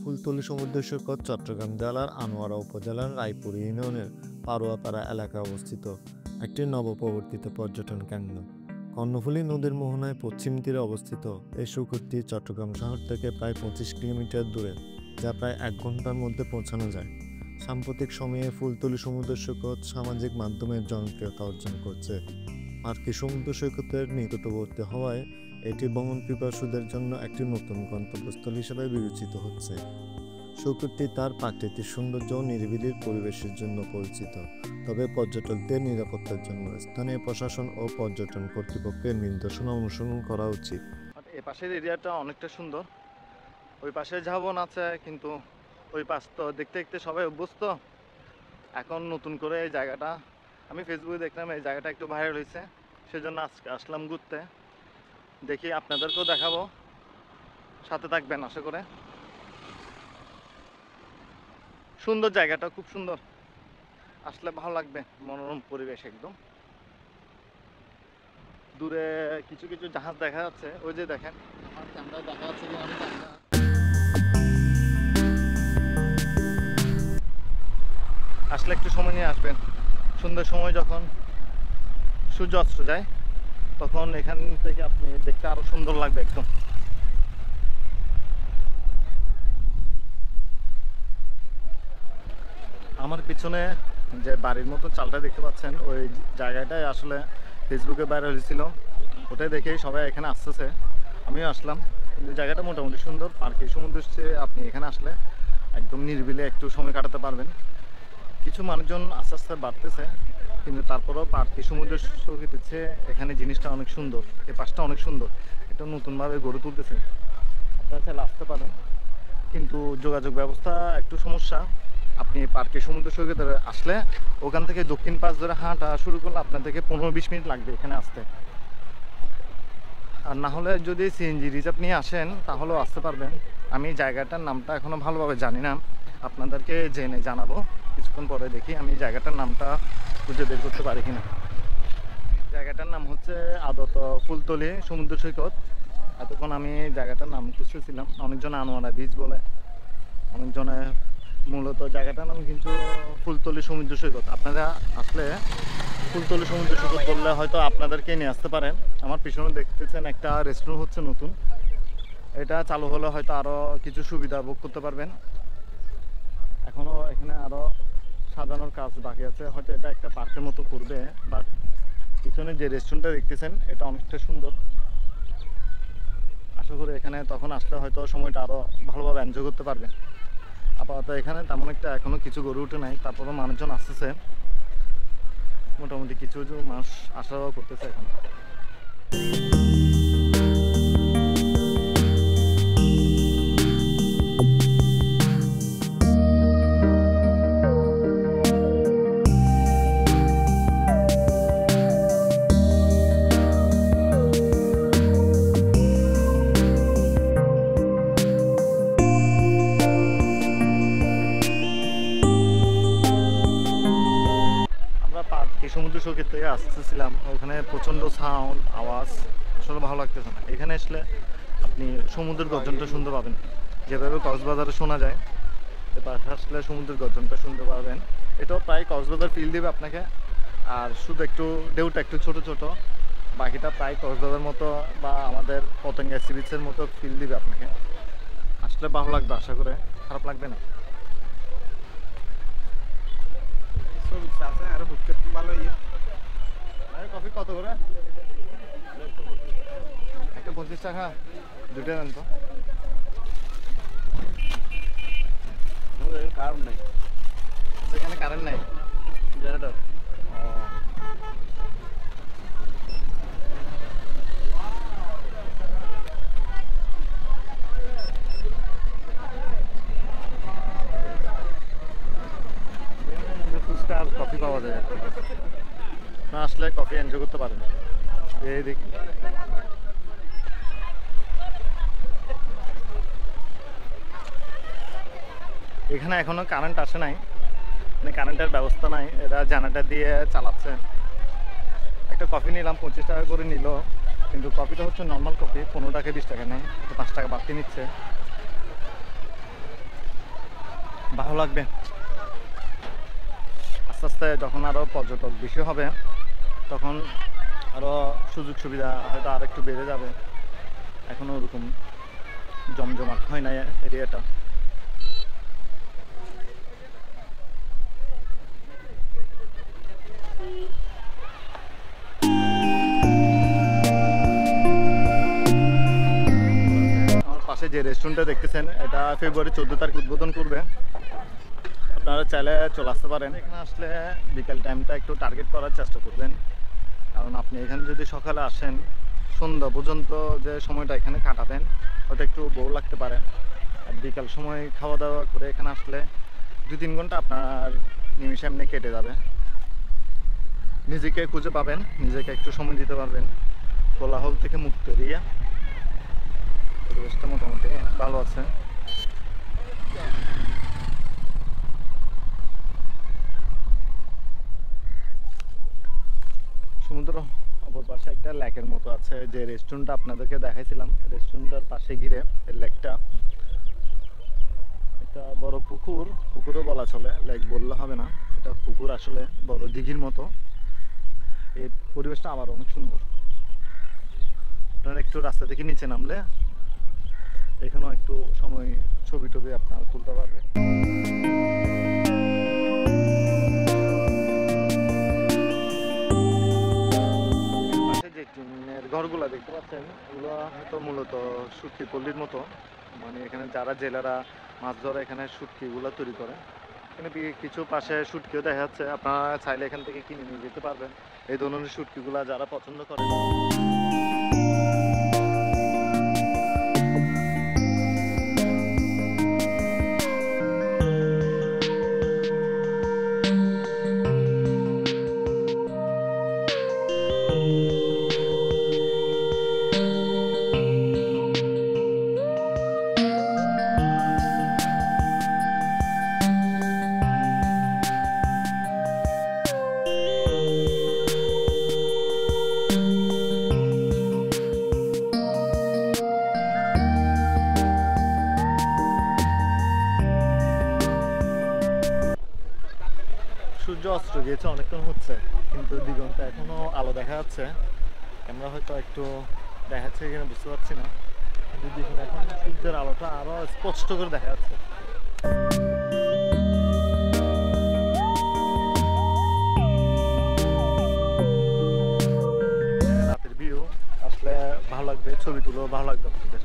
ফুলতলী সমুদ্র সৈকত চট্টগ্রাম জেলার আনোয়ারা উপজেলার রায়পুর ইউনিয়নের পাড়ুয়াপাড়া এলাকায় অবস্থিত একটি নবপ্রবর্তিত পর্যটন কেন্দ্র। কর্ণফুলী নদীর মোহনায় পশ্চিম তীরে অবস্থিত এই সৈকতটি চট্টগ্রাম শহর থেকে প্রায় 25 কিলোমিটার দূরে, যা প্রায় 1 ঘন্টার মধ্যে পৌঁছানো যায়। সাম্প্রতিক সময়ে ফুলতলী সমুদ্র সৈকত সামাজিক মাধ্যমে জনপ্রিয়তা অর্জন করছে। পার্কটি সমুদ্র সৈকতের নিকটবর্তী হওয়ায় এটি ভ্রমণ পিপাসুদের জন্য একটি নতুন গন্তব্যস্থল হিসেবে বিবেচিত হচ্ছে। সৈকতটি তার প্রাকৃতিক সৌন্দর্য ও নিরিবিলি পরিবেশের জন্য পরিচিত, তবে পর্যটকদের নিরাপত্তার জন্য স্থানীয় প্রশাসন ও পর্যটন কর্তৃপক্ষের নির্দেশনা অনুসরণ করা উচিত। এই পাশের এরিয়াটা অনেকটা সুন্দর। ওই পাশে ঝাউবন আছে, কিন্তু ওই পাশ তো দেখতে দেখতে সবাই অভ্যস্ত। এখন নতুন করে এই জায়গাটা আমি ফেসবুকে দেখলাম, এই জায়গাটা একটু ভাইরাল হয়েছে, সেজন্য আজকে আসলাম ঘুরতে। দেখি আপনাদেরকেও দেখাবো, সাথে থাকবেন আশা করে। সুন্দর জায়গাটা, খুব সুন্দর, আসলে ভালো লাগবে, মনোরম পরিবেশ একদম। দূরে কিছু কিছু জাহাজ দেখা যাচ্ছে, ওই যে দেখেন, আমার ক্যামেরায় দেখা যাচ্ছে কি আমি জানি না। আসলে একটু সময় নিয়ে আসবেন, সুন্দর সময় যখন সূর্য অস্ত যায় তখন এখান থেকে আপনি দেখতে আরো সুন্দর লাগবে একদম। আমার পিছনে যে বাড়ির মতো চালটা দেখতে পাচ্ছেন, ওই জায়গাটাই আসলে ফেসবুকে ভাইরাল হয়েছিল, ওটাই দেখেই সবাই এখানে আসতেছে, আমিও আসলাম। কিন্তু জায়গাটা মোটামুটি সুন্দর। পার্কে সমুদ্র আপনি এখানে আসলে একদম নিরিবিলি একটু সময় কাটাতে পারবেন। কিছু মানুষজন আস্তে আস্তে বাড়তেছে, কিন্তু তারপরেও পার্কে সমুদ্র সৈকতের চেয়ে এখানে জিনিসটা অনেক সুন্দর, এই পাশটা অনেক সুন্দর, এটা নতুনভাবে গড়ে তুলতেছে। আপনারা চাইলে আসতে পারেন, কিন্তু যোগাযোগ ব্যবস্থা একটু সমস্যা। আপনি পার্কে সমুদ্র সৈকতে আসলে ওখান থেকে দক্ষিণ পাশ ধরে হাঁটা শুরু করলে আপনার থেকে 15-20 মিনিট লাগবে এখানে আসতে। আর না হলে যদি সিএনজি রিজার্ভ নিয়ে আসেন তাহলেও আসতে পারবেন। আমি জায়গাটার নামটা এখনও ভালোভাবে জানি না, আপনাদেরকে জেনে জানাবো কিছুক্ষণ পরে। দেখি আমি জায়গাটার নামটা খুঁজে বের করতে পারি কিনা। জায়গাটার নাম হচ্ছে আদত ফুলতলী সমুদ্র সৈকত। এতক্ষণ আমি জায়গাটার নাম খুঁজতেছিলাম, অনেকজন আনোয়ারা বিচ বলে, অনেকজনে মূলত জায়গাটার নাম কিন্তু ফুলতলী সমুদ্র সৈকত। আপনারা আসলে ফুলতলী সমুদ্র সৈকত বললে হয়তো আপনাদেরকে নিয়ে আসতে পারেন। আমার পিছনে দেখতেছেন একটা রেস্টুরেন্ট হচ্ছে নতুন, এটা চালু হলে হয়তো আরও কিছু সুবিধা ভোগ করতে পারবেন। এখনও এখানে আরও সাজানোর কাজ বাকি আছে, হয়তো এটা একটা পার্কের মতো করবে। বাট পিছনে যে রেস্টুরেন্টটা দেখতেছেন এটা অনেকটা সুন্দর। আশা করি এখানে তখন আসলে হয়তো সময়টা আরও ভালোভাবে এনজয় করতে পারবেন। আপাতত এখানে তেমন একটা এখনও কিছু গড়ে উঠে নাই, তারপরেও মানুষজন আসতেছে, মোটামুটি কিছু কিছু মানুষ আসা যাওয়া করতেছে এখন। সমুদ্র সৈকত থেকে আসতেছিলাম, ওখানে প্রচণ্ড সাউন্ড আওয়াজ, আসলে ভালো লাগতেছে না। এখানে আসলে আপনি সমুদ্রের গর্জনটা শুনতে পাবেন, যেভাবে কক্সবাজারে শোনা যায়, পাশে আসলে সমুদ্রের গর্জনটা শুনতে পাবেন। এটাও প্রায় কক্সবাজার ফিল দেবে আপনাকে, আর শুধু একটু ঢেউটা একটু ছোট ছোট, বাকিটা প্রায় কক্সবাজার মতো বা আমাদের পতেঙ্গা সি বিচের মতো ফিল দিবে আপনাকে। আসলে ভালো লাগবে, আশা করে খারাপ লাগবে না। কফি কত করে? একটা 25 টাকা, দুটো দেন তো। কারেন্ট নাই, সেখানে কারেন্ট নাই, জেনারেটর। কফি পাওয়া যায়, না আসলে কফি এনজয় করতে পারেন। এই দেখি এখানে এখনো কারেন্ট আসে নাই, মানে কারেন্টের ব্যবস্থা নাই, এরা জেনারেটর দিয়ে চালাচ্ছে। একটা কফি নিলাম, 25 টাকা করে নিল, কিন্তু কফিটা হচ্ছে নর্মাল কফি, 15 টাকা 20 টাকা নেয়, 5 টাকা বাড়তি নিচ্ছে। ভালো লাগবে। আস্তে আস্তে যখন আরও পর্যটক বেশি হবে তখন আরও সুযোগ সুবিধা হয়তো আর একটু বেড়ে যাবে। এখনও ওরকম জমজমাট হয় না এরিয়াটা। আমার পাশে যে রেস্টুরেন্টটা দেখতেছেন এটা ফেব্রুয়ারি 14 তারিখ উদ্বোধন করবে। আপনারা চাইলে চলে আসতে পারেন। এখানে আসলে বিকেল টাইমটা একটু টার্গেট করার চেষ্টা করবেন, কারণ আপনি এখানে যদি সকালে আসেন সন্ধ্যা পর্যন্ত যে সময়টা এখানে কাটাবেন ওটা একটু বোর লাগতে পারে। আর বিকাল সময় খাওয়া দাওয়া করে এখানে আসলে 2-3 ঘন্টা আপনার নিমিষে এমনি কেটে যাবে। নিজেকে খুঁজে পাবেন, নিজেকে একটু সময় দিতে পারবেন। কোলাহল থেকে মুক্ত এরিয়া, পরিবেশটা মোটামুটি ভালো আছে। সমুদ্র অপর পাশে একটা লেকের মতো আছে, যে রেস্টুরেন্টটা আপনাদেরকে দেখাইছিলাম রেস্টুরেন্টটার পাশে ঘিরে এই লেকটা। একটা বড় পুকুর, পুকুরও বলা চলে, লেক বললে হবে না, এটা পুকুর আসলে বড় দিঘির মতো। এই পরিবেশটা আবার অনেক সুন্দর। আপনারা একটু রাস্তা থেকে নিচে নামলে এখানেও একটু সময় ছবি টবি আপনারা তুলতে পারবেন। যে টিনের ঘরগুলো দেখতে পাচ্ছেন এগুলো হয়তো মূলত শুটকি পল্লীর মতো, মানে এখানে যারা জেলেরা মাছ ধরে এখানে শুটকিগুলো তৈরি করে। এখানে কিছু পাশে শুটকিও দেখা যাচ্ছে, আপনারা চাইলে এখান থেকে কিনে নিয়ে যেতে পারবেন এই ধরনের শুটকিগুলো যারা পছন্দ করেন। সূর্য অস্ত গিয়েছে অনেকক্ষণ হচ্ছে, কিন্তু দিগন্তে এখনো আলো দেখা যাচ্ছে। আমরা হয়তো একটু দেখাচ্ছে কিনা বুঝতে পারছি না, কিন্তু দেখুন এখন সূর্যের আলোটা আরো স্পষ্ট করে দেখা যাচ্ছে। রাতের ভিউ আসলে ভালো লাগবে, ছবি তুলেও ভালো লাগবে আপনাদের।